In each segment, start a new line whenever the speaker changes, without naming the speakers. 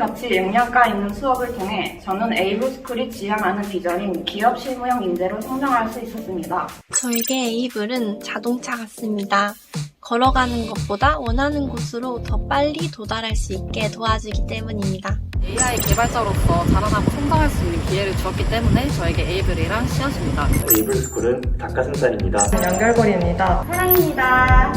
가치 영양가 있는 수업을 통해 저는 에이블스쿨이 지향하는 비전인 기업 실무형 인재로 성장할 수 있었습니다.
저에게 에이블은 자동차 같습니다. 걸어가는 것보다 원하는 곳으로 더 빨리 도달할 수 있게 도와주기 때문입니다.
AI 개발자로서 자라나고 성장할 수 있는 기회를 주었기 때문에 저에게 에이블이란 씨앗입니다.
에이블스쿨은 닭가슴살입니다.
연결고리입니다.
사랑입니다.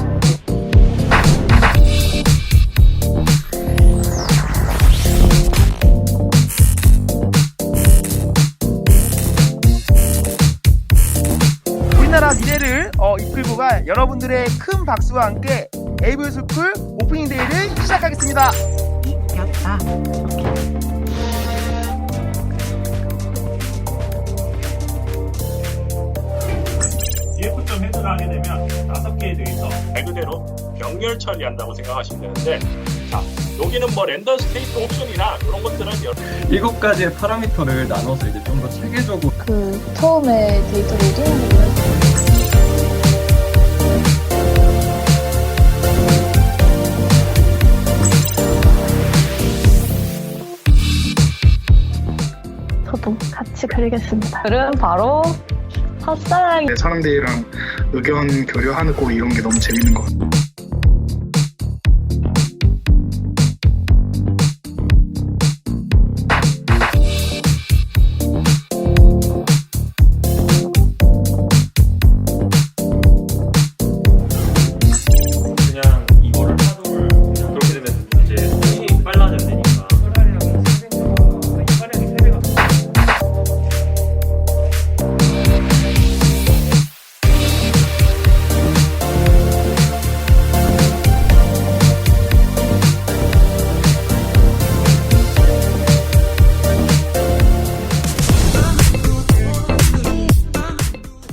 우리나라 미래를 이끌고 갈 여러분들의 큰 박수와 함께 에이블스쿨 오프닝 데이를 시작하겠습니다.
귀엽다.
DF점 헤드를 하게 되면 5개의 데이터 말 그대로 병렬 처리한다고 생각하시면 되는데, 자, 여기는 뭐 렌더 스테이트 옵션이나 이런 것들은
7가지의 파라미터를 나눠서 이제 좀 더 체계적으로
처음에 데이터를 띄우는 부분 저도 같이 그리겠습니다.
글은 바로
첫사랑이
사람들이랑 의견 교류하고 이런 게 너무 재밌는 것 같아요.
그냥 이거를 하도를 그냥 그렇게 되면 이제 손이 빨라져야 되니까.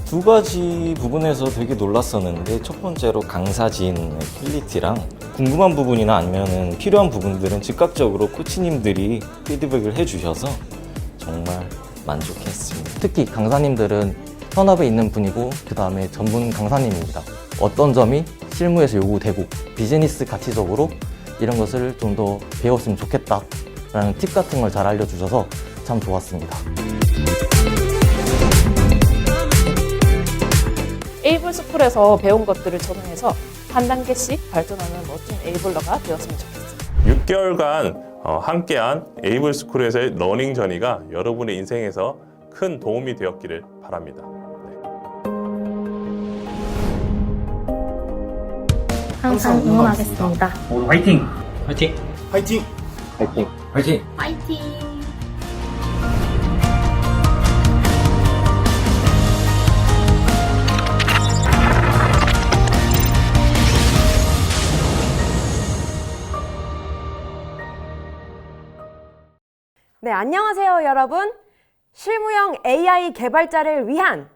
두 가지 부분에서 되게 놀랐었는데, 첫 번째로 강사진의 퀄리티랑 궁금한 부분이나 아니면 필요한 부분들은 즉각적으로 코치님들이 피드백을 해주셔서 정말 만족했습니다.
특히 강사님들은 현업에 있는 분이고 그 다음에 전문 강사님입니다. 어떤 점이 실무에서 요구되고 비즈니스 가치적으로 이런 것을 좀 더 배웠으면 좋겠다라는 팁 같은 걸 잘 알려주셔서 참 좋았습니다.
에이블스쿨에서 배운 것들을 적용해서 한 단계씩 발전하는 멋진 에이블러가 되었으면 좋겠습니다.
6개월간 함께한 에이블스쿨에서의 러닝 저니가 여러분의 인생에서 큰 도움이 되었기를 바랍니다.
항상 응원하겠습니다.
모두 화이팅! 화이팅!
화이팅!
화이팅! 화이팅!
화이팅!
네, 안녕하세요 여러분. 실무형 AI 개발자를 위한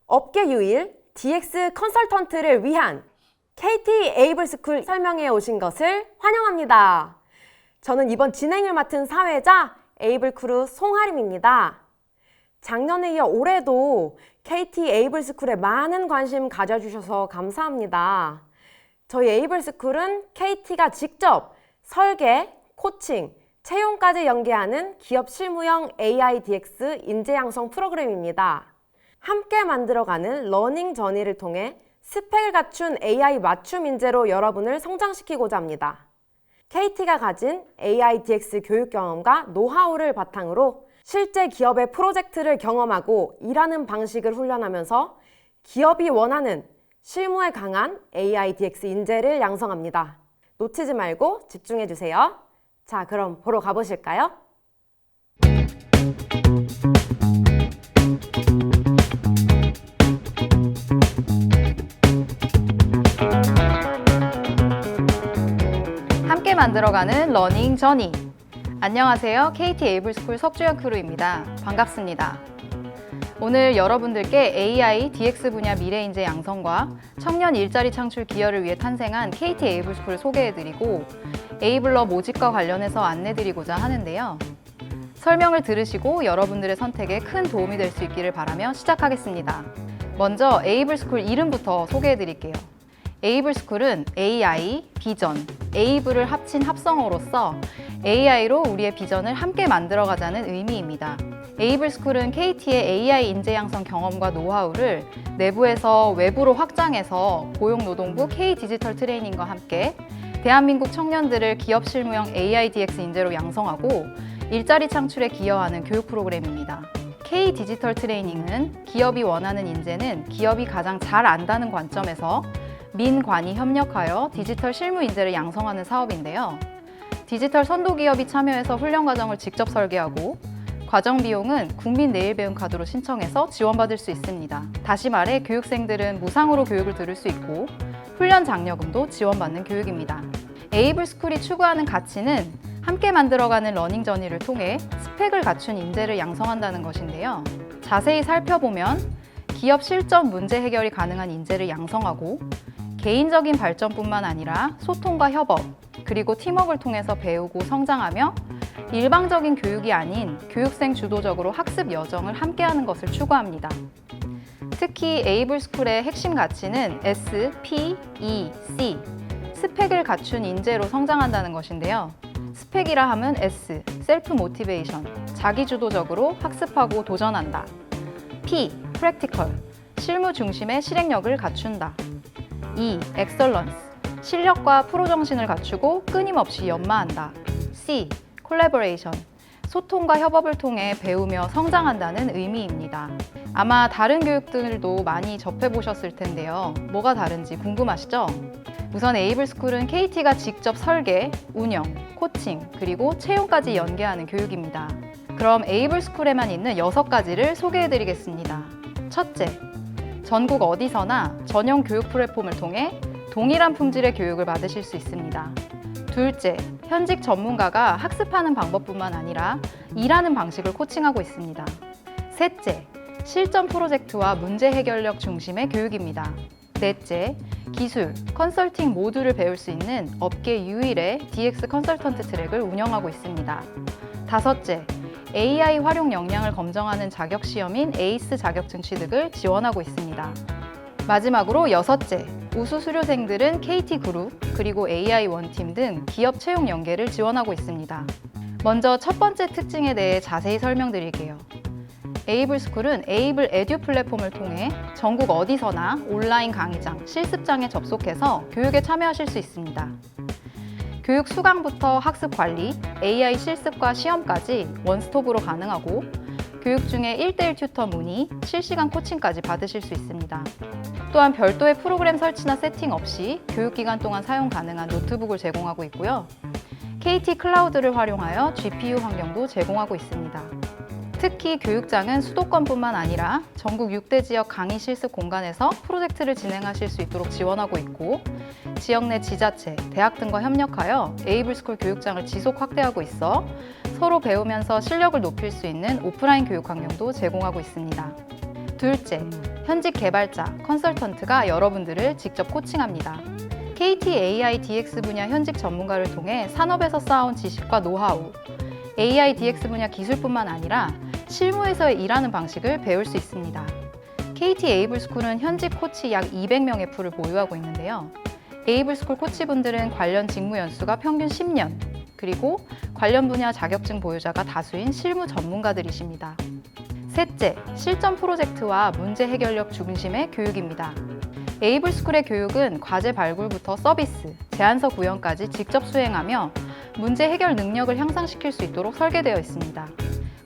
업계 유일 DX 컨설턴트를 위한 KT 에이블스쿨 설명회 오신 것을 환영합니다. 저는 이번 진행을 맡은 사회자 에이블크루 송하림입니다. 작년에 이어 올해도 KT 에이블스쿨에 많은 관심 가져주셔서 감사합니다. 저희 에이블스쿨은 KT가 직접 설계, 코칭, 채용까지 연계하는 기업 실무형 AI DX 인재 양성 프로그램입니다. 함께 만들어가는 러닝 저니를 통해 스펙을 갖춘 AI 맞춤 인재로 여러분을 성장시키고자 합니다. KT가 가진 AI DX 교육 경험과 노하우를 바탕으로 실제 기업의 프로젝트를 경험하고 일하는 방식을 훈련하면서 기업이 원하는 실무에 강한 AI DX 인재를 양성합니다. 놓치지 말고 집중해주세요. 자, 그럼 보러 가보실까요?
함께 만들어가는 러닝 저니. 안녕하세요. KT 에이블스쿨 석주현 크루입니다. 반갑습니다. 오늘 여러분들께 AI, DX 분야 미래인재 양성과 청년 일자리 창출 기여를 위해 탄생한 KT 에이블스쿨을 소개해드리고 에이블러 모집과 관련해서 안내드리고자 하는데요. 설명을 들으시고 여러분들의 선택에 큰 도움이 될 수 있기를 바라며 시작하겠습니다. 먼저 에이블스쿨 이름부터 소개해드릴게요. 에이블스쿨은 AI, 비전, 에이블을 합친 합성어로서 AI로 우리의 비전을 함께 만들어가자는 의미입니다. 에이블스쿨은 KT의 AI 인재 양성 경험과 노하우를 내부에서 외부로 확장해서 고용노동부 K-디지털 트레이닝과 함께 대한민국 청년들을 기업 실무형 AI DX 인재로 양성하고 일자리 창출에 기여하는 교육 프로그램입니다. K-디지털 트레이닝은 기업이 원하는 인재는 기업이 가장 잘 안다는 관점에서 민관이 협력하여 디지털 실무 인재를 양성하는 사업인데요. 디지털 선도 기업이 참여해서 훈련 과정을 직접 설계하고 과정 비용은 국민 내일 배움 카드로 신청해서 지원받을 수 있습니다. 다시 말해 교육생들은 무상으로 교육을 들을 수 있고 훈련 장려금도 지원받는 교육입니다. 에이블스쿨이 추구하는 가치는 함께 만들어가는 러닝 저니를 통해 스펙을 갖춘 인재를 양성한다는 것인데요. 자세히 살펴보면 기업 실전 문제 해결이 가능한 인재를 양성하고 개인적인 발전뿐만 아니라 소통과 협업, 그리고 팀워크를 통해서 배우고 성장하며 일방적인 교육이 아닌 교육생 주도적으로 학습 여정을 함께하는 것을 추구합니다. 특히 에이블스쿨의 핵심 가치는 S, P, E, C, 스펙을 갖춘 인재로 성장한다는 것인데요. 스펙이라 함은 S, 셀프 모티베이션, 자기주도적으로 학습하고 도전한다. P, 프랙티컬, 실무 중심의 실행력을 갖춘다. E, 엑설런스, 실력과 프로 정신을 갖추고 끊임없이 연마한다. C, 콜래버레이션, 소통과 협업을 통해 배우며 성장한다는 의미입니다. 아마 다른 교육들도 많이 접해보셨을 텐데요. 뭐가 다른지 궁금하시죠? 우선 에이블스쿨은 KT가 직접 설계, 운영, 코칭, 그리고 채용까지 연계하는 교육입니다. 그럼 에이블스쿨에만 있는 6가지를 소개해드리겠습니다. 첫째, 전국 어디서나 전용 교육 플랫폼을 통해 동일한 품질의 교육을 받으실 수 있습니다. 둘째, 현직 전문가가 학습하는 방법뿐만 아니라 일하는 방식을 코칭하고 있습니다. 셋째, 실전 프로젝트와 문제 해결력 중심의 교육입니다. 넷째, 기술, 컨설팅 모두를 배울 수 있는 업계 유일의 DX 컨설턴트 트랙을 운영하고 있습니다. 다섯째, AI 활용 역량을 검증하는 자격시험인 에이스 자격증 취득을 지원하고 있습니다. 마지막으로 여섯째, 우수 수료생들은 KT그룹, 그리고 AI 원팀 등 기업 채용 연계를 지원하고 있습니다. 먼저 첫 번째 특징에 대해 자세히 설명드릴게요. 에이블스쿨은 에이블 에듀 플랫폼을 통해 전국 어디서나 온라인 강의장, 실습장에 접속해서 교육에 참여하실 수 있습니다. 교육 수강부터 학습 관리, AI 실습과 시험까지 원스톱으로 가능하고 교육 중에 1:1 튜터 문의, 실시간 코칭까지 받으실 수 있습니다. 또한 별도의 프로그램 설치나 세팅 없이 교육기간 동안 사용 가능한 노트북을 제공하고 있고요. KT 클라우드를 활용하여 GPU 환경도 제공하고 있습니다. 특히 교육장은 수도권뿐만 아니라 전국 6대 지역 강의 실습 공간에서 프로젝트를 진행하실 수 있도록 지원하고 있고 지역 내 지자체, 대학 등과 협력하여 에이블스쿨 교육장을 지속 확대하고 있어 서로 배우면서 실력을 높일 수 있는 오프라인 교육 환경도 제공하고 있습니다. 둘째, 현직 개발자, 컨설턴트가 여러분들을 직접 코칭합니다. KT AI DX 분야 현직 전문가를 통해 산업에서 쌓아온 지식과 노하우, AI DX 분야 기술뿐만 아니라 실무에서의 일하는 방식을 배울 수 있습니다. KT 에이블스쿨은 현직 코치 약 200명의 풀을 보유하고 있는데요. 에이블스쿨 코치분들은 관련 직무 연수가 평균 10년, 그리고 관련 분야 자격증 보유자가 다수인 실무 전문가들이십니다. 셋째, 실전 프로젝트와 문제 해결력 중심의 교육입니다. 에이블스쿨의 교육은 과제 발굴부터 서비스, 제안서 구현까지 직접 수행하며 문제 해결 능력을 향상시킬 수 있도록 설계되어 있습니다.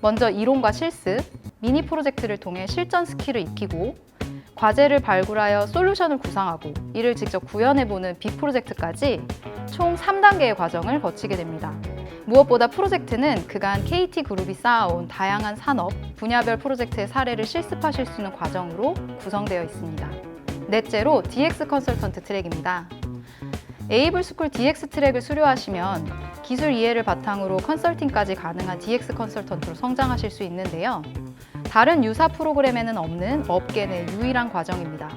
먼저 이론과 실습, 미니 프로젝트를 통해 실전 스킬을 익히고 과제를 발굴하여 솔루션을 구상하고 이를 직접 구현해보는 빅 프로젝트까지 총 3단계의 과정을 거치게 됩니다. 무엇보다 프로젝트는 그간 KT그룹이 쌓아온 다양한 산업, 분야별 프로젝트의 사례를 실습하실 수 있는 과정으로 구성되어 있습니다. 넷째로 DX 컨설턴트 트랙입니다. 에이블스쿨 DX 트랙을 수료하시면 기술 이해를 바탕으로 컨설팅까지 가능한 DX 컨설턴트로 성장하실 수 있는데요. 다른 유사 프로그램에는 없는 업계 내 유일한 과정입니다.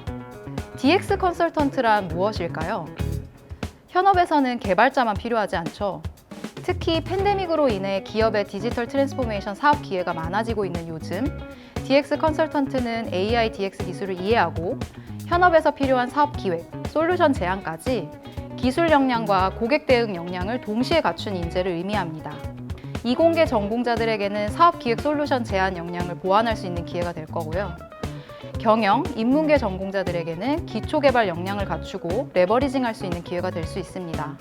DX 컨설턴트란 무엇일까요? 현업에서는 개발자만 필요하지 않죠. 특히 팬데믹으로 인해 기업의 디지털 트랜스포메이션 사업 기회가 많아지고 있는 요즘, DX 컨설턴트는 AI DX 기술을 이해하고 현업에서 필요한 사업 기획, 솔루션 제안까지 기술 역량과 고객 대응 역량을 동시에 갖춘 인재를 의미합니다. 이공계 전공자들에게는 사업 기획 솔루션 제안 역량을 보완할 수 있는 기회가 될 거고요. 경영, 인문계 전공자들에게는 기초 개발 역량을 갖추고 레버리징할 수 있는 기회가 될 수 있습니다.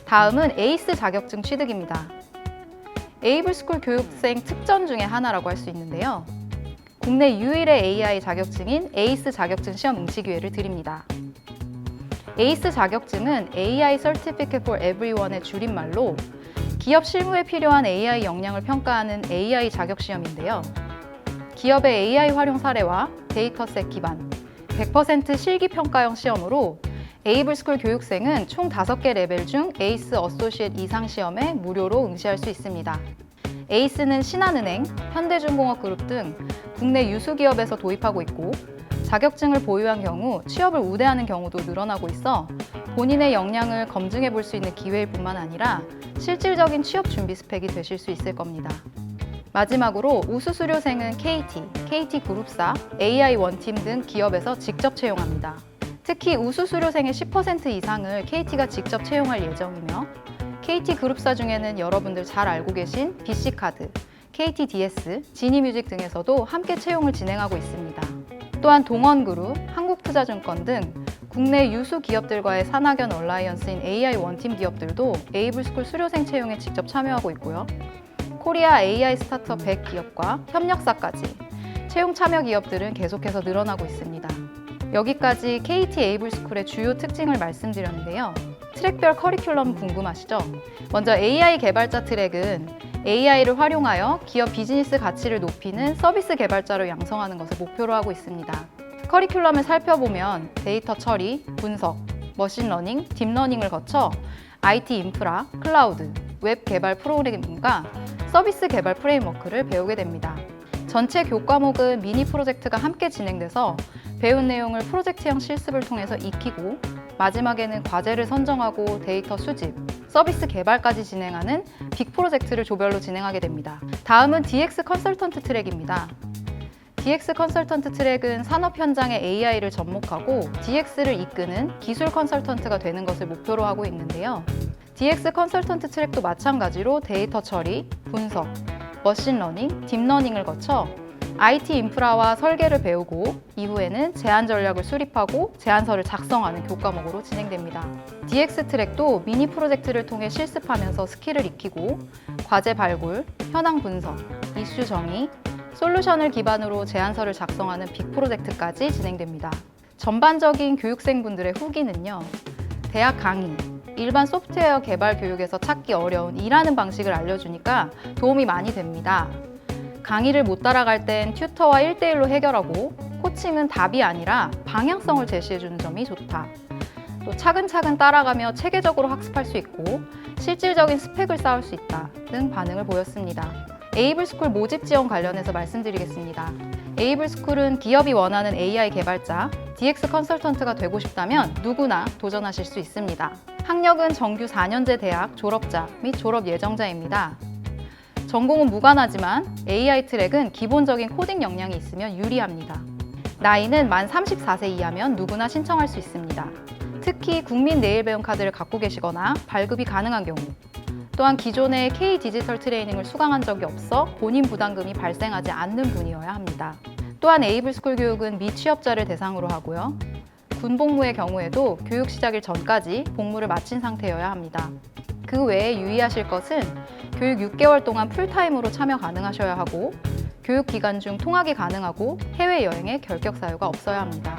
다음은 에이스 자격증 취득입니다. 에이블스쿨 교육생 특전 중에 하나라고 할 수 있는데요. 국내 유일의 AI 자격증인 에이스 자격증 시험 응시 기회를 드립니다. 에이스 자격증은 AI Certificate for Everyone의 줄임말로 기업 실무에 필요한 AI 역량을 평가하는 AI 자격 시험인데요. 기업의 AI 활용 사례와 데이터셋 기반 100% 실기 평가형 시험으로 에이블스쿨 교육생은 총 5개 레벨 중 에이스 어소시에이트 이상 시험에 무료로 응시할 수 있습니다. 에이스는 신한은행, 현대중공업그룹 등 국내 유수 기업에서 도입하고 있고 자격증을 보유한 경우 취업을 우대하는 경우도 늘어나고 있어 본인의 역량을 검증해 볼 수 있는 기회일 뿐만 아니라 실질적인 취업 준비 스펙이 되실 수 있을 겁니다. 마지막으로 우수 수료생은 KT 그룹사, AI 원팀 등 기업에서 직접 채용합니다. 특히 우수 수료생의 10% 이상을 KT가 직접 채용할 예정이며 KT 그룹사 중에는 여러분들 잘 알고 계신 BC카드, KTDS, 지니뮤직 등에서도 함께 채용을 진행하고 있습니다. 또한 동원그룹, 한국투자증권 등 국내 유수 기업들과의 산학연 얼라이언스인 AI 원팀 기업들도 에이블스쿨 수료생 채용에 직접 참여하고 있고요. 코리아 AI 스타트업 100 기업과 협력사까지 채용 참여 기업들은 계속해서 늘어나고 있습니다. 여기까지 KT 에이블스쿨의 주요 특징을 말씀드렸는데요. 트랙별 커리큘럼 궁금하시죠? 먼저 AI 개발자 트랙은 AI를 활용하여 기업 비즈니스 가치를 높이는 서비스 개발자로 양성하는 것을 목표로 하고 있습니다. 커리큘럼을 살펴보면 데이터 처리, 분석, 머신러닝, 딥러닝을 거쳐 IT 인프라, 클라우드, 웹 개발 프로그램과 서비스 개발 프레임워크를 배우게 됩니다. 전체 교과목은 미니 프로젝트가 함께 진행돼서 배운 내용을 프로젝트형 실습을 통해서 익히고 마지막에는 과제를 선정하고 데이터 수집, 서비스 개발까지 진행하는 빅 프로젝트를 조별로 진행하게 됩니다. 다음은 DX 컨설턴트 트랙입니다. DX 컨설턴트 트랙은 산업 현장의 AI를 접목하고 DX를 이끄는 기술 컨설턴트가 되는 것을 목표로 하고 있는데요. DX 컨설턴트 트랙도 마찬가지로 데이터 처리, 분석, 머신러닝, 딥러닝을 거쳐 IT 인프라와 설계를 배우고 이후에는 제안 전략을 수립하고 제안서를 작성하는 교과목으로 진행됩니다. DX 트랙도 미니 프로젝트를 통해 실습하면서 스킬을 익히고 과제 발굴, 현황 분석, 이슈 정의, 솔루션을 기반으로 제안서를 작성하는 빅 프로젝트까지 진행됩니다. 전반적인 교육생분들의 후기는요. 대학 강의, 일반 소프트웨어 개발 교육에서 찾기 어려운 일하는 방식을 알려주니까 도움이 많이 됩니다. 강의를 못 따라갈 땐 튜터와 1대1로 해결하고 코칭은 답이 아니라 방향성을 제시해주는 점이 좋다. 또 차근차근 따라가며 체계적으로 학습할 수 있고 실질적인 스펙을 쌓을 수 있다 등 반응을 보였습니다. 에이블스쿨 모집 지원 관련해서 말씀드리겠습니다. 에이블스쿨은 기업이 원하는 AI 개발자, DX 컨설턴트가 되고 싶다면 누구나 도전하실 수 있습니다. 학력은 정규 4년제 대학 졸업자 및 졸업 예정자입니다. 전공은 무관하지만 AI 트랙은 기본적인 코딩 역량이 있으면 유리합니다. 나이는 만 34세 이하면 누구나 신청할 수 있습니다. 특히 국민 내일 배움 카드를 갖고 계시거나 발급이 가능한 경우, 또한 기존에 K 디지털 트레이닝을 수강한 적이 없어 본인 부담금이 발생하지 않는 분이어야 합니다. 또한 에이블스쿨 교육은 미취업자를 대상으로 하고요. 군복무의 경우에도 교육 시작일 전까지 복무를 마친 상태여야 합니다. 그 외에 유의하실 것은 교육 6개월 동안 풀타임으로 참여 가능하셔야 하고 교육 기간 중 통학이 가능하고 해외여행에 결격 사유가 없어야 합니다.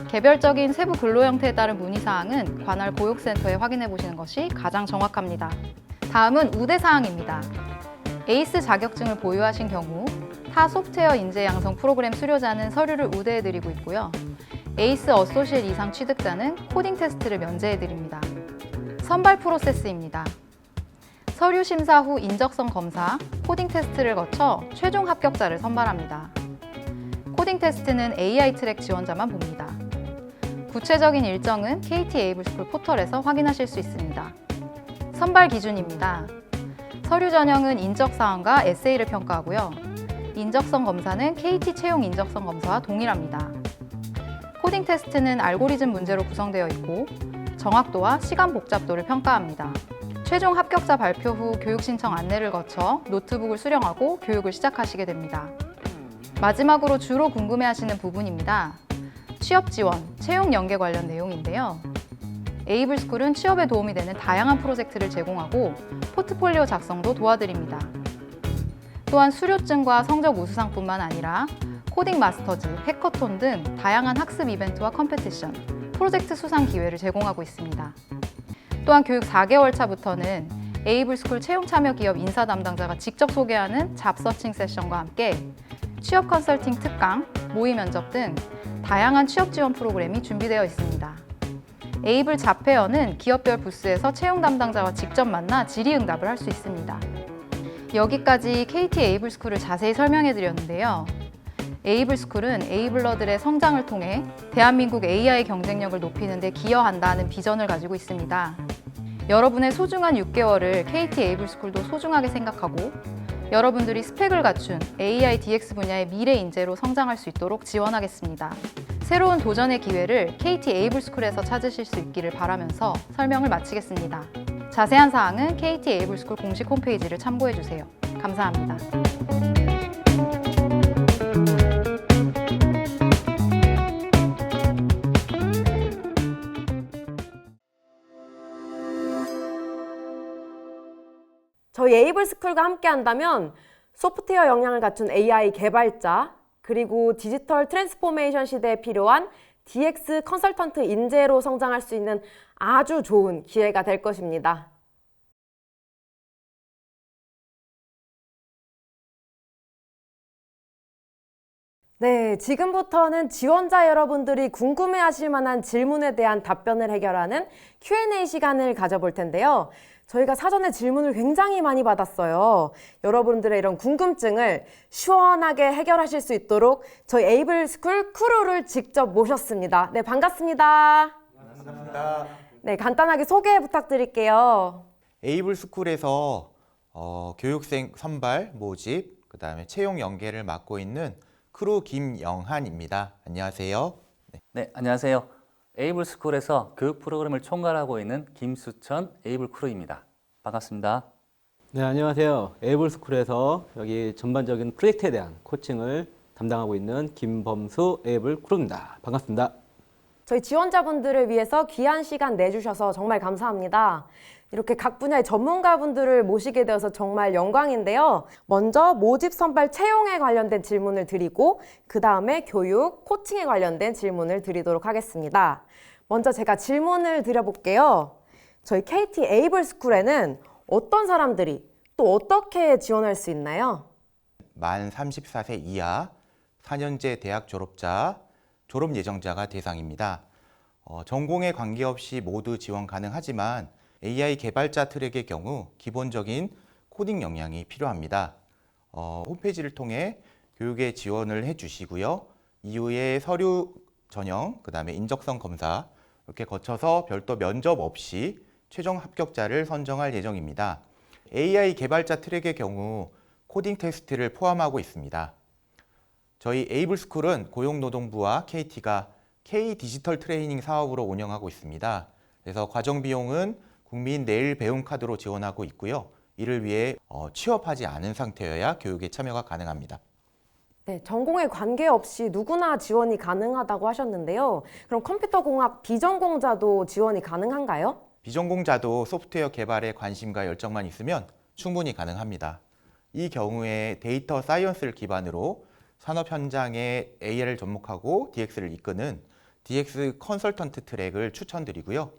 개별적인 세부 근로 형태에 따른 문의사항은 관할 고용센터에 확인해 보시는 것이 가장 정확합니다. 다음은 우대사항입니다. 에이스 자격증을 보유하신 경우 타 소프트웨어 인재 양성 프로그램 수료자는 서류를 우대해드리고 있고요. 에이스 어소시에이트 이상 취득자는 코딩 테스트를 면제해드립니다. 선발 프로세스입니다. 서류 심사 후 인적성 검사, 코딩 테스트를 거쳐 최종 합격자를 선발합니다. 코딩 테스트는 AI 트랙 지원자만 봅니다. 구체적인 일정은 KT 에이블스쿨 포털에서 확인하실 수 있습니다. 선발 기준입니다. 서류 전형은 인적사항과 에세이를 평가하고요. 인적성 검사는 KT 채용 인적성 검사와 동일합니다. 코딩 테스트는 알고리즘 문제로 구성되어 있고 정확도와 시간 복잡도를 평가합니다. 최종 합격자 발표 후 교육 신청 안내를 거쳐 노트북을 수령하고 교육을 시작하시게 됩니다. 마지막으로 주로 궁금해하시는 부분입니다. 취업 지원, 채용 연계 관련 내용인데요. 에이블스쿨은 취업에 도움이 되는 다양한 프로젝트를 제공하고 포트폴리오 작성도 도와드립니다. 또한 수료증과 성적 우수상뿐만 아니라 코딩 마스터즈, 해커톤 등 다양한 학습 이벤트와 컴페티션, 프로젝트 수상 기회를 제공하고 있습니다. 또한 교육 4개월 차부터는 에이블스쿨 채용 참여 기업 인사 담당자가 직접 소개하는 잡 서칭 세션과 함께 취업 컨설팅 특강, 모의 면접 등 다양한 취업 지원 프로그램이 준비되어 있습니다. 에이블 잡회원은 기업별 부스에서 채용 담당자와 직접 만나 질의응답을 할 수 있습니다. 여기까지 KT 에이블스쿨을 자세히 설명해 드렸는데요. 에이블스쿨은 에이블러들의 성장을 통해 대한민국 AI 경쟁력을 높이는 데 기여한다는 비전을 가지고 있습니다. 여러분의 소중한 6개월을 KT 에이블스쿨도 소중하게 생각하고 여러분들이 스펙을 갖춘 AI DX 분야의 미래 인재로 성장할 수 있도록 지원하겠습니다. 새로운 도전의 기회를 KT 에이블스쿨에서 찾으실 수 있기를 바라면서 설명을 마치겠습니다. 자세한 사항은 KT 에이블스쿨 공식 홈페이지를 참고해 주세요. 감사합니다.
저희 에이블스쿨과 함께 한다면 소프트웨어 역량을 갖춘 AI 개발자, 그리고 디지털 트랜스포메이션 시대에 필요한 DX 컨설턴트 인재로 성장할 수 있는 아주 좋은 기회가 될 것입니다. 네, 지금부터는 지원자 여러분들이 궁금해하실 만한 질문에 대한 답변을 해결하는 Q&A 시간을 가져볼 텐데요. 저희가 사전에 질문을 굉장히 많이 받았어요. 여러분들의 이런 궁금증을 시원하게 해결하실 수 있도록 저희 에이블스쿨 크루를 직접 모셨습니다. 네, 반갑습니다.
반갑습니다.
네, 간단하게 소개 부탁드릴게요.
에이블스쿨에서 교육생 선발, 모집, 그 다음에 채용 연계를 맡고 있는 크루 김영한입니다. 안녕하세요.
네, 안녕하세요. 에이블스쿨에서 교육 프로그램을 총괄하고 있는 김수천 에이블 크루입니다. 반갑습니다.
네, 안녕하세요. 에이블스쿨에서 여기 전반적인 프로젝트에 대한 코칭을 담당하고 있는 김범수 에이블 크루입니다. 반갑습니다.
저희 지원자분들을 위해서 귀한 시간 내주셔서 정말 감사합니다. 이렇게 각 분야의 전문가분들을 모시게 되어서 정말 영광인데요. 먼저 모집 선발 채용에 관련된 질문을 드리고 그 다음에 교육, 코칭에 관련된 질문을 드리도록 하겠습니다. 먼저 제가 질문을 드려볼게요. 저희 KT 에이블스쿨에는 어떤 사람들이 또 어떻게 지원할 수 있나요?
만 34세 이하, 4년제 대학 졸업자, 졸업 예정자가 대상입니다. 전공에 관계없이 모두 지원 가능하지만 AI 개발자 트랙의 경우 기본적인 코딩 역량이 필요합니다. 홈페이지를 통해 교육에 지원을 해주시고요. 이후에 서류 전형, 그 다음에 인적성 검사 이렇게 거쳐서 별도 면접 없이 최종 합격자를 선정할 예정입니다. AI 개발자 트랙의 경우 코딩 테스트를 포함하고 있습니다. 저희 에이블스쿨은 고용노동부와 KT가 K 디지털 트레이닝 사업으로 운영하고 있습니다. 그래서 과정 비용은 국민 내일 배움 카드로 지원하고 있고요. 이를 위해 취업하지 않은 상태여야 교육에 참여가 가능합니다.
네, 전공에 관계없이 누구나 지원이 가능하다고 하셨는데요. 그럼 컴퓨터공학 비전공자도 지원이 가능한가요?
비전공자도 소프트웨어 개발에 관심과 열정만 있으면 충분히 가능합니다. 이 경우에 데이터 사이언스를 기반으로 산업 현장에 AI를 접목하고 DX를 이끄는 DX 컨설턴트 트랙을 추천드리고요.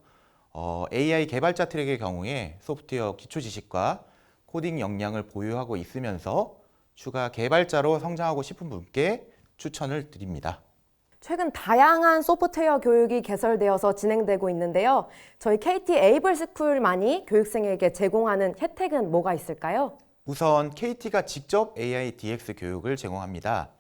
AI 개발자 트랙의 경우에 소프트웨어 기초 지식과 코딩 역량을 보유하고 있으면서 추가 개발자로 성장하고 싶은 분께 추천을 드립니다.
최근 다양한 소프트웨어 교육이 개설되어서 진행되고 있는데요. 저희 KT 에이블스쿨만이 교육생에게 제공하는 혜택은 뭐가 있을까요?
우선 KT가 직접 AI DX 교육을 제공합니다.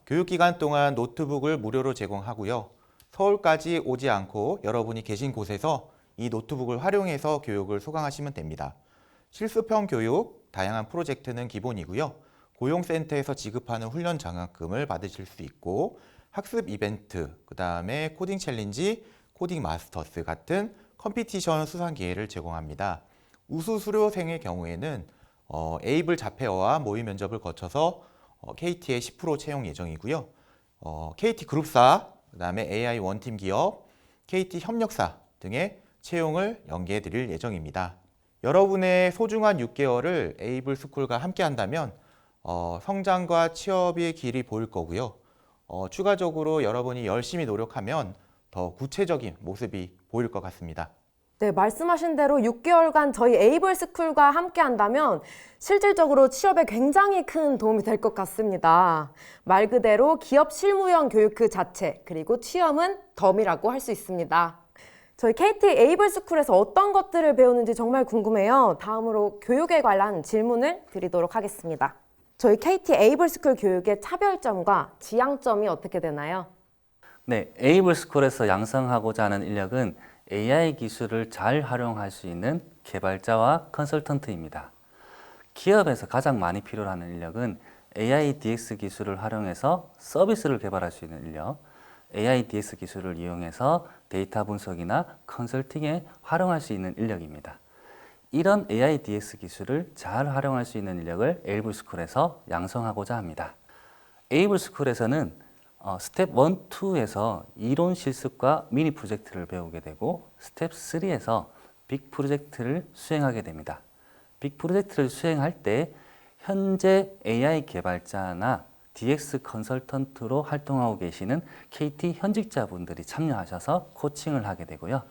교육기간 동안 노트북을 무료로 제공하고요. 서울까지 오지 않고 여러분이 계신 곳에서 이 노트북을 활용해서 교육을 수강하시면 됩니다. 실습형 교육, 다양한 프로젝트는 기본이고요. 고용센터에서 지급하는 훈련 장학금을 받으실 수 있고 학습 이벤트, 그 다음에 코딩 챌린지, 코딩 마스터스 같은 컴피티션 수상 기회를 제공합니다. 우수 수료생의 경우에는 에이블 자폐어와 모의 면접을 거쳐서 KT의 10% 채용 예정이고요. KT 그룹사, 그다음에 AI 원팀 기업, KT 협력사 등의 채용을 연계해 드릴 예정입니다. 여러분의 소중한 6개월을 에이블 스쿨과 함께 한다면 성장과 취업의 길이 보일 거고요. 추가적으로 여러분이 열심히 노력하면 더 구체적인 모습이 보일 것 같습니다.
네, 말씀하신 대로 6개월간 저희 에이블 스쿨과 함께 한다면 실질적으로 취업에 굉장히 큰 도움이 될 것 같습니다. 말 그대로 기업 실무형 교육 그 자체, 그리고 취업은 덤이라고 할 수 있습니다. 저희 KT 에이블 스쿨에서 어떤 것들을 배우는지 정말 궁금해요. 다음으로 교육에 관한 질문을 드리도록 하겠습니다. 저희 KT 에이블 스쿨 교육의 차별점과 지향점이 어떻게 되나요?
네, 에이블 스쿨에서 양성하고자 하는 인력은 AI 기술을 잘 활용할 수 있는 개발자와 컨설턴트입니다. 기업에서 가장 많이 필요로 하는 인력은 AI DX 기술을 활용해서 서비스를 개발할 수 있는 인력, AI DX 기술을 이용해서 데이터 분석이나 컨설팅에 활용할 수 있는 인력입니다. 이런 AI DX 기술을 잘 활용할 수 있는 인력을 에이블 스쿨에서 양성하고자 합니다. 에이블 스쿨에서는 스텝 1, 2에서 이론 실습과 미니 프로젝트를 배우게 되고 스텝 3에서 빅 프로젝트를 수행하게 됩니다. 빅 프로젝트를 수행할 때 현재 AI 개발자나 DX 컨설턴트로 활동하고 계시는 KT 현직자분들이 참여하셔서 코칭을 하게 되고요.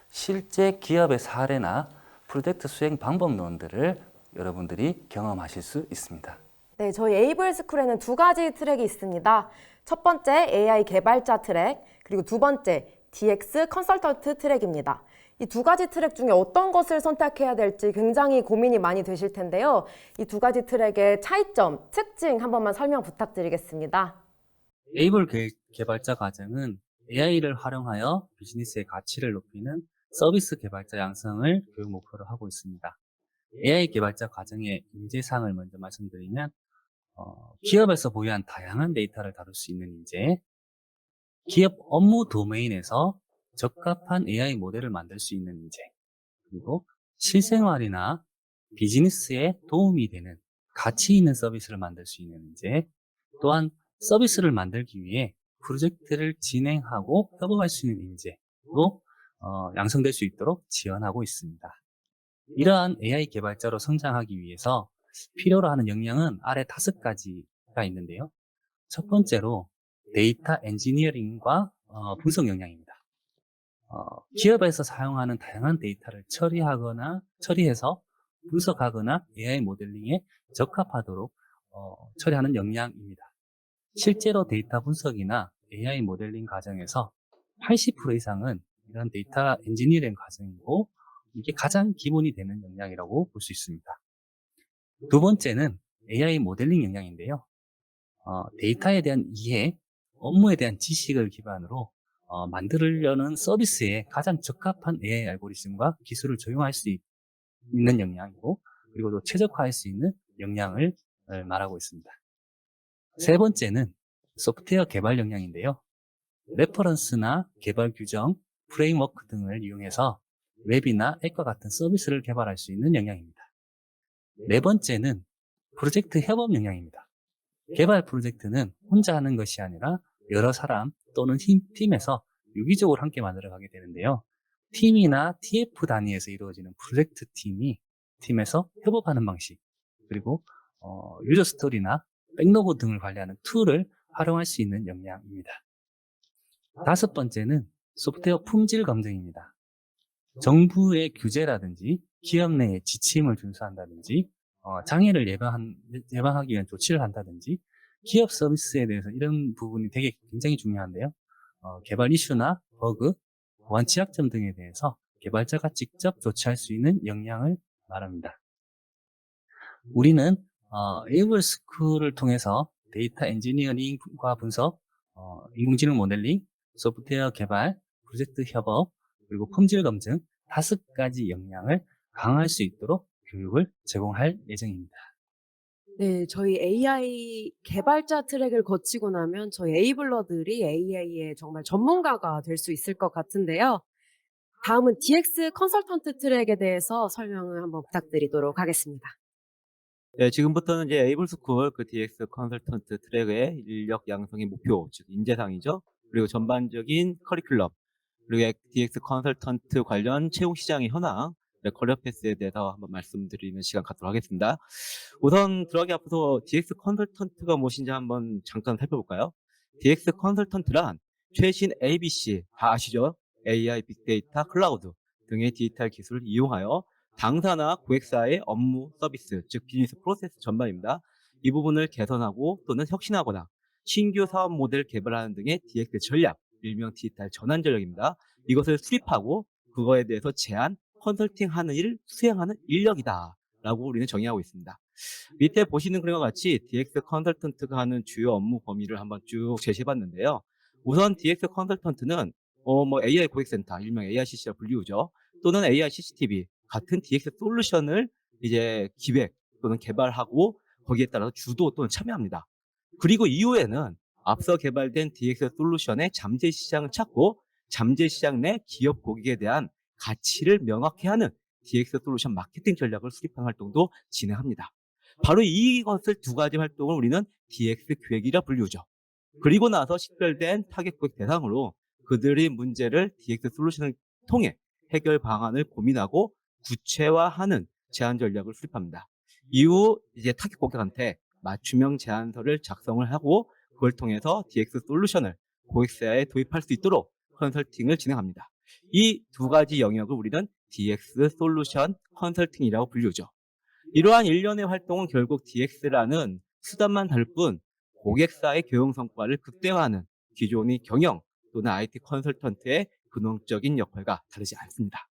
실제 기업의 사례나 프로젝트 수행 방법론들을 여러분들이 경험하실 수 있습니다.
네, 저희 에이블 스쿨에는 두 가지 트랙이 있습니다. 첫 번째 AI 개발자 트랙, 그리고 두 번째 DX 컨설턴트 트랙입니다. 이 두 가지 트랙 중에 어떤 것을 선택해야 될지 굉장히 고민이 많이 되실 텐데요. 이 두 가지 트랙의 차이점, 특징 한 번만 설명 부탁드리겠습니다.
에이블 개발자 과정은 AI를 활용하여 비즈니스의 가치를 높이는 서비스 개발자 양성을 교육 목표로 하고 있습니다. AI 개발자 과정의 인재상을 먼저 말씀드리면 기업에서 보유한 다양한 데이터를 다룰 수 있는 인재, 기업 업무 도메인에서 적합한 AI 모델을 만들 수 있는 인재, 그리고 실생활이나 비즈니스에 도움이 되는 가치 있는 서비스를 만들 수 있는 인재, 또한 서비스를 만들기 위해 프로젝트를 진행하고 협업할 수 있는 인재로 양성될 수 있도록 지원하고 있습니다. 이러한 AI 개발자로 성장하기 위해서 필요로 하는 역량은 아래 5가지가 있는데요. 첫 번째로 데이터 엔지니어링과 분석 역량입니다. 기업에서 사용하는 다양한 데이터를 처리해서 분석하거나 AI 모델링에 적합하도록 처리하는 역량입니다. 실제로 데이터 분석이나 AI 모델링 과정에서 80% 이상은 이런 데이터 엔지니어링 과정이고 이게 가장 기본이 되는 역량이라고 볼 수 있습니다. 두 번째는 AI 모델링 역량인데요. 데이터에 대한 이해, 업무에 대한 지식을 기반으로 만들려는 서비스에 가장 적합한 AI 알고리즘과 기술을 적용할 수 있는 역량이고 그리고 또 최적화할 수 있는 역량을 말하고 있습니다. 세 번째는 소프트웨어 개발 역량인데요. 레퍼런스나 개발 규정, 프레임워크 등을 이용해서 웹이나 앱과 같은 서비스를 개발할 수 있는 역량입니다. 네 번째는 프로젝트 협업 역량입니다. 개발 프로젝트는 혼자 하는 것이 아니라 여러 사람 또는 팀에서 유기적으로 함께 만들어가게 되는데요. 팀이나 TF 단위에서 이루어지는 프로젝트 팀에서 협업하는 방식, 그리고 유저 스토리나 백로그 등을 관리하는 툴을 활용할 수 있는 역량입니다. 다섯 번째는 소프트웨어 품질 검증입니다. 정부의 규제라든지 기업 내의 지침을 준수한다든지 장애를 예방하기 위한 조치를 한다든지 기업 서비스에 대해서 이런 부분이 굉장히 중요한데요. 개발 이슈나 버그, 보안 취약점 등에 대해서 개발자가 직접 조치할 수 있는 역량을 말합니다. 우리는 에이블 스쿨을 통해서 데이터 엔지니어링과 분석, 인공지능 모델링, 소프트웨어 개발, 프로젝트 협업, 그리고 품질 검증 5가지 역량을 강화할 수 있도록 교육을 제공할 예정입니다.
네, 저희 AI 개발자 트랙을 거치고 나면 저희 에이블러들이 AI의 정말 전문가가 될 수 있을 것 같은데요. 다음은 DX 컨설턴트 트랙에 대해서 설명을 한번 부탁드리도록 하겠습니다.
네, 지금부터는 이제 에이블스쿨 그 DX 컨설턴트 트랙의 인력 양성의 목표, 즉 인재상이죠. 그리고 전반적인 커리큘럼, 그리고 DX 컨설턴트 관련 채용 시장의 현황, 커리어 패스에 대해서 한번 말씀드리는 시간 갖도록 하겠습니다. 우선 들어가기 앞서서 DX 컨설턴트가 무엇인지 한번 잠깐 살펴볼까요? DX 컨설턴트란 최신 ABC, 다 아시죠? AI, 빅데이터, 클라우드 등의 디지털 기술을 이용하여 당사나 고객사의 업무 서비스, 즉 비즈니스 프로세스 전반입니다. 이 부분을 개선하고 또는 혁신하거나 신규 사업 모델 개발하는 등의 DX 전략, 일명 디지털 전환 전략입니다. 이것을 수립하고 그거에 대해서 제안, 컨설팅하는 일을 수행하는 인력이다 라고 우리는 정의하고 있습니다. 밑에 보시는 그림과 같이 DX 컨설턴트가 하는 주요 업무 범위를 한번 쭉 제시해봤는데요. 우선 DX 컨설턴트는 AI 고객센터, 일명 AICC라 불리우죠. 또는 AI CCTV 같은 DX 솔루션을 이제 기획 또는 개발하고 거기에 따라서 주도 또는 참여합니다. 그리고 이후에는 앞서 개발된 DX 솔루션의 잠재 시장을 찾고 잠재 시장 내 기업 고객에 대한 가치를 명확히 하는 DX 솔루션 마케팅 전략을 수립하는 활동도 진행합니다. 바로 이것을 두 가지 활동을 우리는 DX 기획이라 불리우죠. 그리고 나서 식별된 타겟 고객 대상으로 그들의 문제를 DX 솔루션을 통해 해결 방안을 고민하고 구체화하는 제안 전략을 수립합니다. 이후 이제 타겟 고객한테 맞춤형 제안서를 작성을 하고 그걸 통해서 DX 솔루션을 고객사에 도입할 수 있도록 컨설팅을 진행합니다. 이 두 가지 영역을 우리는 DX 솔루션 컨설팅이라고 불리우죠. 이러한 일련의 활동은 결국 DX라는 수단만 다를 뿐 고객사의 경영 성과를 극대화하는 기존의 경영 또는 IT 컨설턴트의 근원적인 역할과 다르지 않습니다.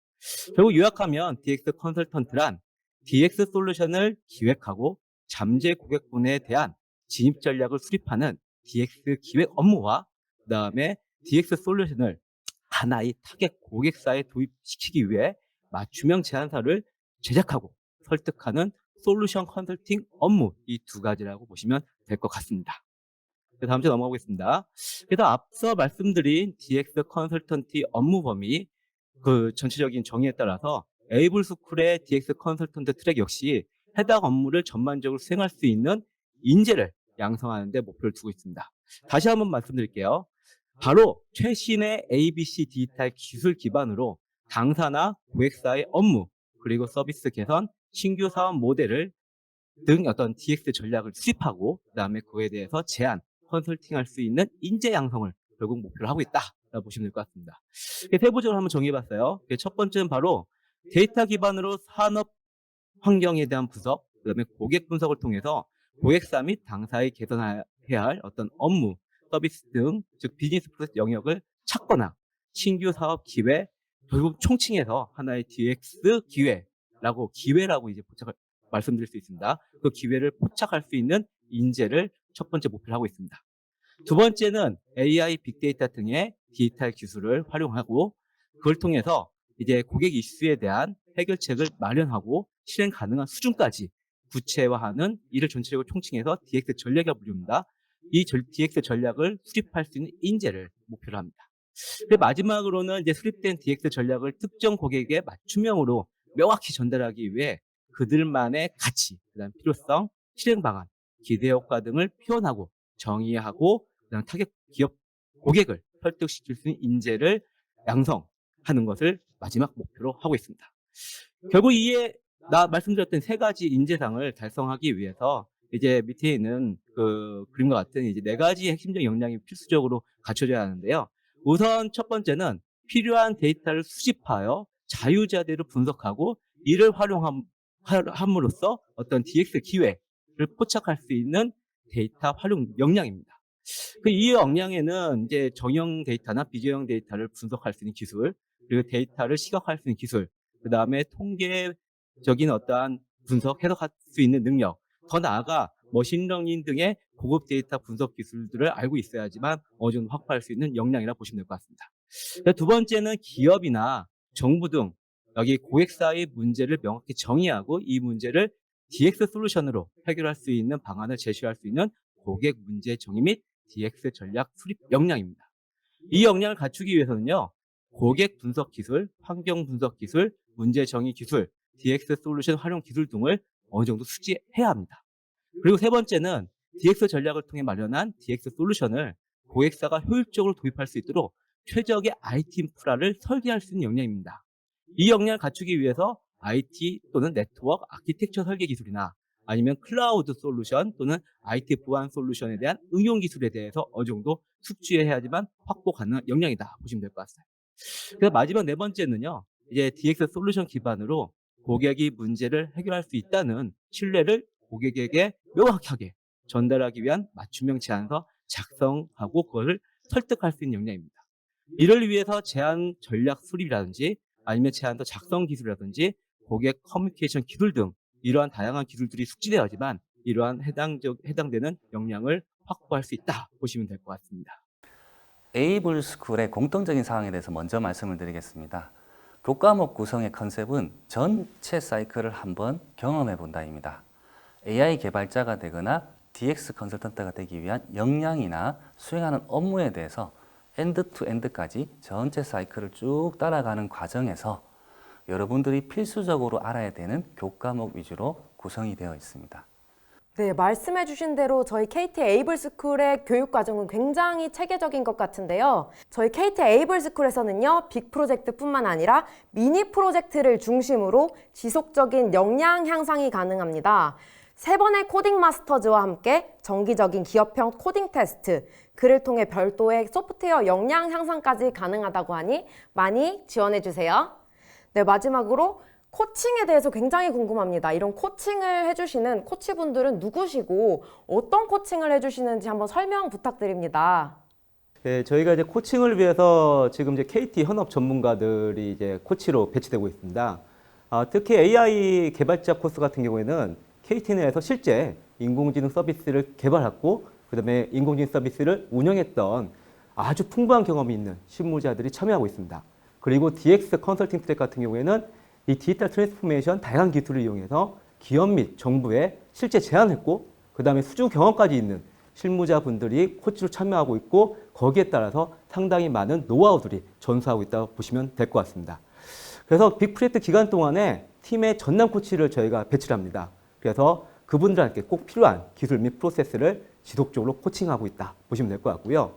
결국 요약하면 DX 컨설턴트란 DX 솔루션을 기획하고 잠재 고객분에 대한 진입 전략을 수립하는 DX 기획 업무와 그다음에 DX 솔루션을 하나의 타겟 고객사에 도입시키기 위해 맞춤형 제안서를 제작하고 설득하는 솔루션 컨설팅 업무, 이 두 가지라고 보시면 될 것 같습니다. 다음 주에 넘어가겠습니다. 그래서 앞서 말씀드린 DX 컨설턴트 업무 범위 그 전체적인 정의에 따라서 에이블스쿨의 DX 컨설턴트 트랙 역시 해당 업무를 전반적으로 수행할 수 있는 인재를 양성하는 데 목표를 두고 있습니다. 다시 한번 말씀드릴게요. 바로 최신의 ABC 디지털 기술 기반으로 당사나 고객사의 업무 그리고 서비스 개선, 신규 사업 모델을 등 어떤 DX 전략을 수립하고 그다음에 그에 대해서 제안, 컨설팅할 수 있는 인재 양성을 결국 목표로 하고 있다라고 보시면 될 것 같습니다. 세부적으로 한번 정리해봤어요. 첫 번째는 바로 데이터 기반으로 산업 환경에 대한 분석, 그다음에 고객 분석을 통해서 고객사 및 당사에 개선해야 할 어떤 업무, 서비스 등, 즉 비즈니스 프로세스 영역을 찾거나 신규 사업 기회, 결국 총칭해서 하나의 DX 기회라고 이제 말씀드릴 수 있습니다. 그 기회를 포착할 수 있는 인재를 첫 번째 목표로 하고 있습니다. 두 번째는 AI, 빅데이터 등의 디지털 기술을 활용하고 그걸 통해서 이제 고객 이슈에 대한 해결책을 마련하고 실행 가능한 수준까지 구체화하는 이를 전체적으로 총칭해서 DX 전략이라고 부릅니다. 이 DX 전략을 수립할 수 있는 인재를 목표로 합니다. 마지막으로는 이제 수립된 DX 전략을 특정 고객에게 맞춤형으로 명확히 전달하기 위해 그들만의 가치, 그다음 필요성, 실행 방안, 기대 효과 등을 표현하고 정의하고 그다음 타겟 기업 고객을 설득시킬 수 있는 인재를 양성하는 것을 마지막 목표로 하고 있습니다. 결국 이에 말씀드렸던 세 가지 인재상을 달성하기 위해서 이제 밑에 있는 그 그림과 같은 이제 네 가지 핵심적 역량이 필수적으로 갖춰져야 하는데요. 우선 첫 번째는 필요한 데이터를 수집하여 자유자재로 분석하고 이를 활용함으로써 어떤 DX 기회를 포착할 수 있는 데이터 활용 역량입니다. 이 역량에는 이제 정형 데이터나 비정형 데이터를 분석할 수 있는 기술, 그리고 데이터를 시각화할 수 있는 기술, 그 다음에 통계적인 어떠한 분석, 해석할 수 있는 능력, 더 나아가 머신러닝 등의 고급 데이터 분석 기술들을 알고 있어야지만 어느 정도 확보할 수 있는 역량이라고 보시면 될 것 같습니다. 두 번째는 기업이나 정부 등 여기 고객사의 문제를 명확히 정의하고 이 문제를 DX 솔루션으로 해결할 수 있는 방안을 제시할 수 있는 고객 문제 정의 및 DX 전략 수립 역량입니다. 이 역량을 갖추기 위해서는요, 고객 분석 기술, 환경 분석 기술, 문제 정의 기술, DX 솔루션 활용 기술 등을 어느 정도 숙지해야 합니다. 그리고 세 번째는 DX 전략을 통해 마련한 DX 솔루션을 고객사가 효율적으로 도입할 수 있도록 최적의 IT 인프라를 설계할 수 있는 역량입니다. 이 역량을 갖추기 위해서 IT 또는 네트워크 아키텍처 설계 기술이나 아니면 클라우드 솔루션 또는 IT 보안 솔루션에 대한 응용 기술에 대해서 어느 정도 숙지해야지만 확보 가능한 역량이다 보시면 될 것 같아요. 그래서 마지막 네 번째는요, 이제 DX 솔루션 기반으로 고객이 문제를 해결할 수 있다는 신뢰를 고객에게 명확하게 전달하기 위한 맞춤형 제안서 작성하고 그것을 설득할 수 있는 역량입니다. 이를 위해서 제안 전략 수립이라든지 아니면 제안서 작성 기술이라든지 고객 커뮤니케이션 기술 등 이러한 다양한 기술들이 숙지되어야지만 이러한 해당되는 역량을 확보할 수 있다 보시면 될 것 같습니다.
에이블스쿨의 공통적인 사항에 대해서 먼저 말씀을 드리겠습니다. 교과목 구성의 컨셉은 전체 사이클을 한번 경험해 본다입니다. AI 개발자가 되거나 DX 컨설턴트가 되기 위한 역량이나 수행하는 업무에 대해서 엔드투엔드까지 전체 사이클을 쭉 따라가는 과정에서 여러분들이 필수적으로 알아야 되는 교과목 위주로 구성이 되어 있습니다.
네, 말씀해 주신 대로 저희 KT 에이블스쿨의 교육 과정은 굉장히 체계적인 것 같은데요. 저희 KT 에이블스쿨에서는요, 빅 프로젝트뿐만 아니라 미니 프로젝트를 중심으로 지속적인 역량 향상이 가능합니다. 3번의 코딩 마스터즈와 함께 정기적인 기업형 코딩 테스트, 그를 통해 별도의 소프트웨어 역량 향상까지 가능하다고 하니 많이 지원해 주세요. 네, 마지막으로 코칭에 대해서 굉장히 궁금합니다. 이런 코칭을 해주시는 코치분들은 누구시고 어떤 코칭을 해주시는지 한번 설명 부탁드립니다.
네, 저희가 이제 코칭을 위해서 지금 이제 KT 현업 전문가들이 이제 코치로 배치되고 있습니다. 특히 AI 개발자 코스 같은 경우에는 KT 내에서 실제 인공지능 서비스를 개발했고 그다음에 인공지능 서비스를 운영했던 아주 풍부한 경험이 있는 실무자들이 참여하고 있습니다. 그리고 DX 컨설팅 트랙 같은 경우에는 이 디지털 트랜스포메이션 다양한 기술을 이용해서 기업 및 정부에 실제 제안했고 그다음에 수주 경험까지 있는 실무자분들이 코치로 참여하고 있고 거기에 따라서 상당히 많은 노하우들이 전수하고 있다고 보시면 될 것 같습니다. 그래서 빅 프로젝트 기간 동안에 팀의 전담 코치를 저희가 배치를 합니다. 그래서 그분들한테 꼭 필요한 기술 및 프로세스를 지속적으로 코칭하고 있다 보시면 될 것 같고요.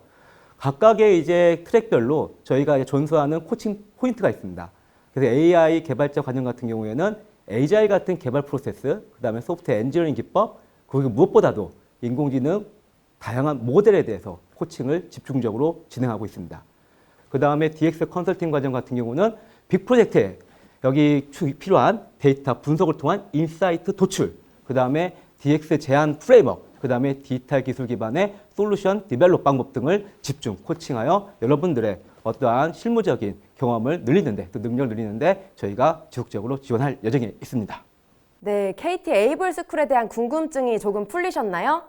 각각의 이제 트랙별로 저희가 전수하는 코칭 포인트가 있습니다. 그래서 AI 개발자 과정 같은 경우에는 AGI 같은 개발 프로세스, 그 다음에 소프트웨어 엔지니어링 기법, 그리고 무엇보다도 인공지능 다양한 모델에 대해서 코칭을 집중적으로 진행하고 있습니다. 그 다음에 DX 컨설팅 과정 같은 경우는 빅 프로젝트에 여기 필요한 데이터 분석을 통한 인사이트 도출, 그 다음에 DX 제안 프레임워크, 그 다음에 디지털 기술 기반의 솔루션 디벨롭 방법 등을 집중 코칭하여 여러분들의 어떠한 실무적인 경험을 늘리는데 또 능력을 늘리는데 저희가 지속적으로 지원할 예정에 있습니다.
네, KT 에이블스쿨에 대한 궁금증이 조금 풀리셨나요?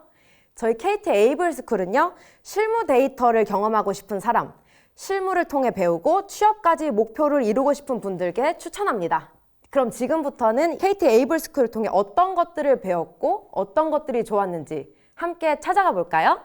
저희 KT 에이블스쿨은요, 실무 데이터를 경험하고 싶은 사람, 실무를 통해 배우고 취업까지 목표를 이루고 싶은 분들께 추천합니다. 그럼 지금부터는 KT 에이블스쿨을 통해 어떤 것들을 배웠고 어떤 것들이 좋았는지 함께 찾아가 볼까요?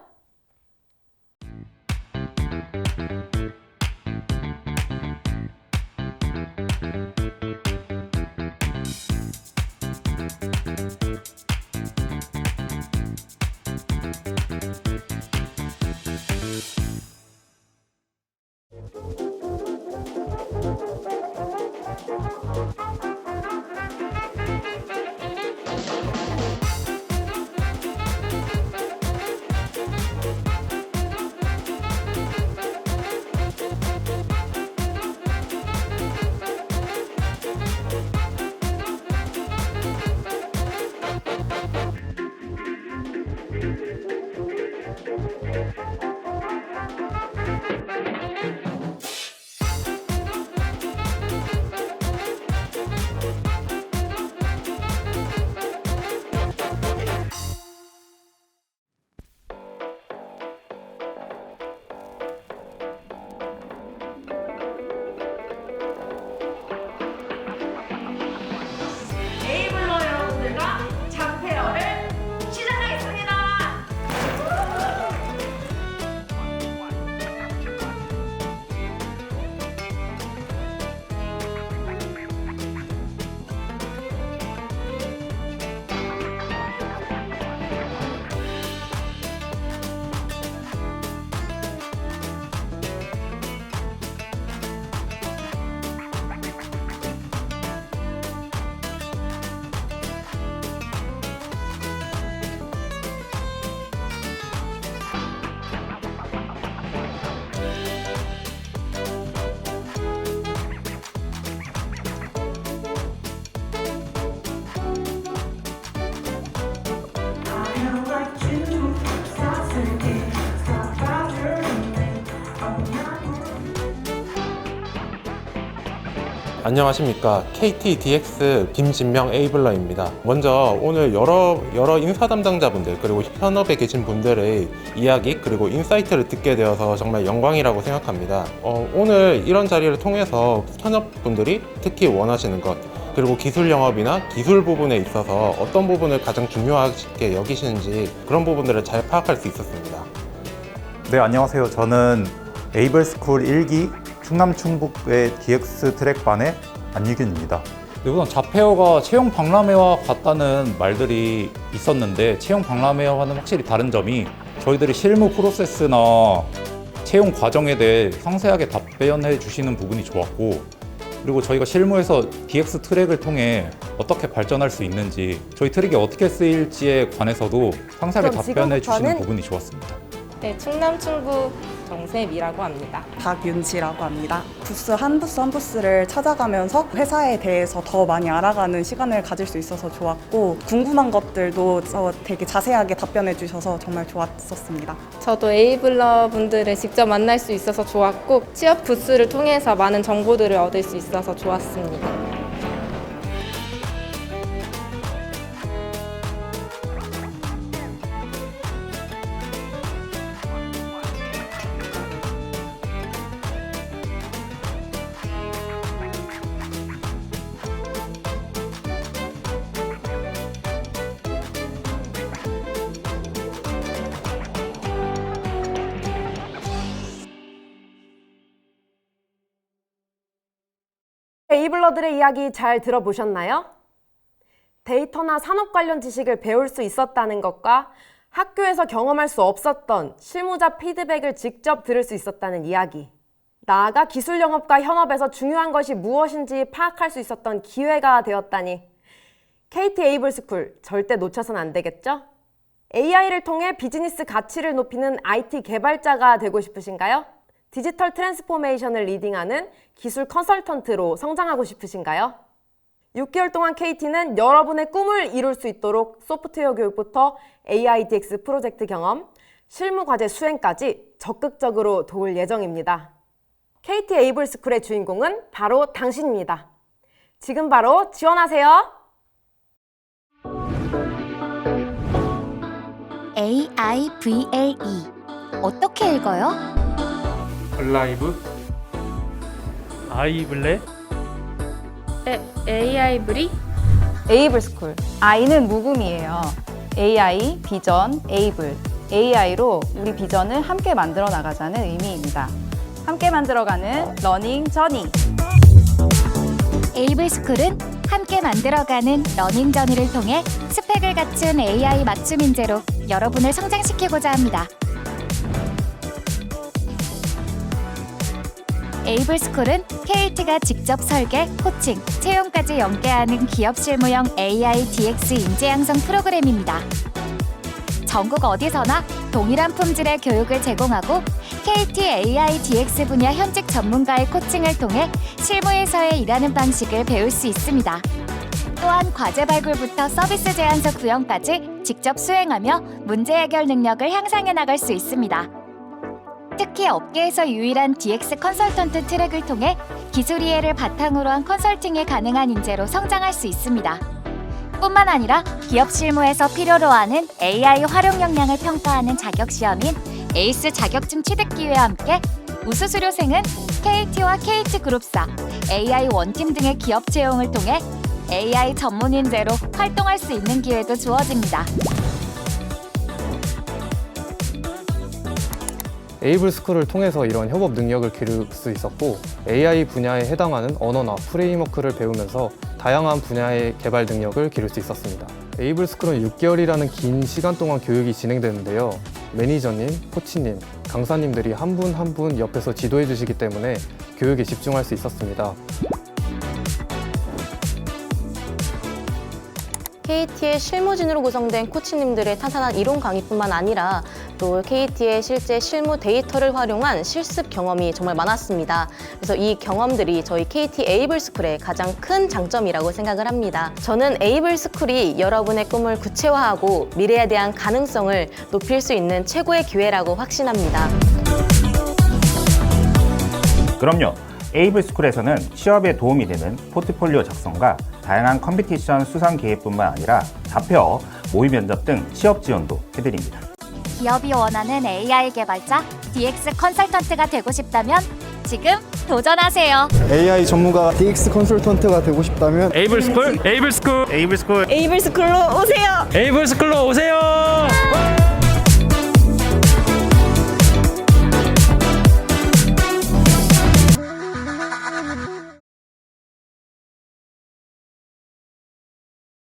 안녕하십니까. KT DX 김진명 에이블러입니다. 먼저 오늘 여러 인사 담당자분들 그리고 현업에 계신 분들의 이야기 그리고 인사이트를 듣게 되어서 정말 영광이라고 생각합니다. 오늘 이런 자리를 통해서 현업분들이 특히 원하시는 것 그리고 기술 영업이나 기술 부분에 있어서 어떤 부분을 가장 중요하게 여기시는지 그런 부분들을 잘 파악할 수 있었습니다.
네, 안녕하세요. 저는 에이블스쿨 1기 충남 충북의 DX 트랙반의 안유균입니다.
우선 자폐어가 채용 박람회와 같다는 말들이 있었는데 채용 박람회와는 확실히 다른 점이 저희들이 실무 프로세스나 채용 과정에 대해 상세하게 답변해 주시는 부분이 좋았고, 그리고 저희가 실무에서 DX 트랙을 통해 어떻게 발전할 수 있는지, 저희 트랙이 어떻게 쓰일지에 관해서도 상세하게 답변해 주시는 부분이 좋았습니다.
네, 충남 충북 정세미라고 합니다.
박윤지라고 합니다. 부스 한 부스를 찾아가면서 회사에 대해서 더 많이 알아가는 시간을 가질 수 있어서 좋았고, 궁금한 것들도 되게 자세하게 답변해 주셔서 정말 좋았었습니다.
저도 에이블러 분들을 직접 만날 수 있어서 좋았고, 취업 부스를 통해서 많은 정보들을 얻을 수 있어서 좋았습니다.
에이블러들의 이야기 잘 들어보셨나요? 데이터나 산업 관련 지식을 배울 수 있었다는 것과 학교에서 경험할 수 없었던 실무자 피드백을 직접 들을 수 있었다는 이야기. 나아가 기술 영업과 현업에서 중요한 것이 무엇인지 파악할 수 있었던 기회가 되었다니. KT 에이블스쿨 절대 놓쳐선 안 되겠죠? AI를 통해 비즈니스 가치를 높이는 IT 개발자가 되고 싶으신가요? 디지털 트랜스포메이션을 리딩하는 기술 컨설턴트로 성장하고 싶으신가요? 6개월 동안 KT는 여러분의 꿈을 이룰 수 있도록 소프트웨어 교육부터 AI DX 프로젝트 경험, 실무 과제 수행까지 적극적으로 도울 예정입니다. KT 에이블스쿨의 주인공은 바로 당신입니다. 지금 바로 지원하세요.
AIVLE 어떻게 읽어요?
라이브 아이블레
AI블이? 에이블스쿨. I는 묵음이에요. AI, 비전, 에이블. AI로 우리 비전을 함께 만들어 나가자는 의미입니다. 함께 만들어가는 러닝 저니.
에이블스쿨은 함께 만들어가는 러닝 저니를 통해 스펙을 갖춘 AI 맞춤 인재로 여러분을 성장시키고자 합니다. 에이블스쿨은 KT가 직접 설계, 코칭, 채용까지 연계하는 기업 실무형 AI DX 인재 양성 프로그램입니다. 전국 어디서나 동일한 품질의 교육을 제공하고 KT AI DX 분야 현직 전문가의 코칭을 통해 실무에서의 일하는 방식을 배울 수 있습니다. 또한 과제 발굴부터 서비스 제안서 구형까지 직접 수행하며 문제 해결 능력을 향상해 나갈 수 있습니다. 특히 업계에서 유일한 DX 컨설턴트 트랙을 통해 기술 이해를 바탕으로 한 컨설팅이 가능한 인재로 성장할 수 있습니다. 뿐만 아니라 기업 실무에서 필요로 하는 AI 활용 역량을 평가하는 자격시험인 에이스 자격증 취득 기회와 함께 우수수료생은 KT와 KT그룹사, AI 원팀 등의 기업 채용을 통해 AI 전문 인재로 활동할 수 있는 기회도 주어집니다.
에이블스쿨을 통해서 이런 협업 능력을 기를 수 있었고 AI 분야에 해당하는 언어나 프레임워크를 배우면서 다양한 분야의 개발 능력을 기를 수 있었습니다. 에이블스쿨은 6개월이라는 긴 시간 동안 교육이 진행되는데요. 매니저님, 코치님, 강사님들이 한 분 한 분 옆에서 지도해 주시기 때문에 교육에 집중할 수 있었습니다.
KT의 실무진으로 구성된 코치님들의 탄탄한 이론 강의뿐만 아니라 또 KT의 실제 실무 데이터를 활용한 실습 경험이 정말 많았습니다. 그래서 이 경험들이 저희 KT 에이블스쿨의 가장 큰 장점이라고 생각을 합니다. 저는 에이블스쿨이 여러분의 꿈을 구체화하고 미래에 대한 가능성을 높일 수 있는 최고의 기회라고 확신합니다.
그럼요.
에이블스쿨에서는 취업에 도움이 되는 포트폴리오 작성과 다양한 컴피티션 수상 기획뿐만 아니라 자폐어, 모의 면접 등 취업 지원도 해드립니다.
기업이 원하는 AI 개발자, DX 컨설턴트가 되고 싶다면 지금 도전하세요.
AI 전문가 DX 컨설턴트가 되고 싶다면
에이블스쿨, 에이블스쿨,
에이블스쿨,
에이블스쿨로 오세요.
에이블스쿨로 오세요.